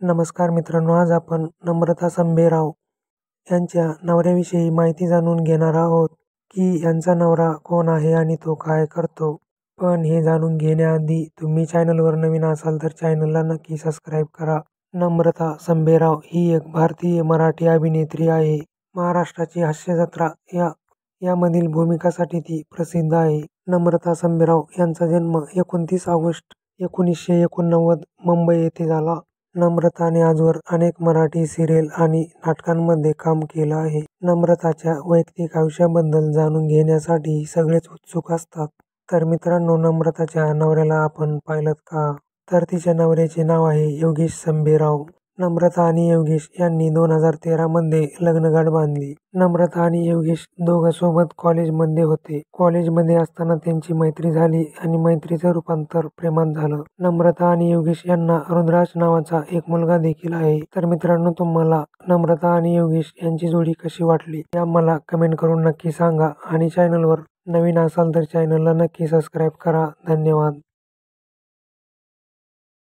नमस्कार मित्रांनो, आज आपण नम्रता संभेराव यांच्या नवऱ्याविषयी माहिती जाणून घेणार आहोत की यांचा नवरा कोण आहे आणि तो काय करतो. पण हे जाणून घेण्याआधी तुम्ही चॅनलवर नवीन असाल तर चॅनलला नक्की सबस्क्राईब करा. नम्रता संभेराव ही एक भारतीय मराठी अभिनेत्री आहे. महाराष्ट्राची हास्यजत्रा यामधील भूमिकासाठी ती प्रसिद्ध आहे. नम्रता संभेराव यांचा जन्म 29 ऑगस्ट 1989 मुंबई येथे झाला. नम्रताने आजवर अनेक मराठी सिरियल आणि नाटकांमध्ये काम केलं आहे. नम्रताच्या वैयक्तिक आयुष्याबद्दल जाणून घेण्यासाठी सगळेच उत्सुक असतात. तर मित्रांनो, नम्रताच्या नवऱ्याला आपण पाहिलं का? तर तिच्या नवऱ्याचे नाव आहे योगेश संभेराव. नम्रता आणि योगेश यांनी 2013 मध्ये लग्नगाठ बांधली. नम्रता आणि योगेश दोघं सोबत कॉलेजमध्ये होते. कॉलेजमध्ये असताना त्यांची मैत्री झाली आणि मैत्रीचं रूपांतर प्रेमात झालं. नम्रता आणि योगेश यांना रुद्राज नावाचा एक मुलगा देखील आहे. तर मित्रांनो, तुम्हाला नम्रता आणि योगेश यांची जोडी कशी वाटली हे आम्हाला कमेंट करून नक्की सांगा आणि चॅनलवर नवीन असाल तर चॅनलला नक्की सबस्क्राईब करा. धन्यवाद.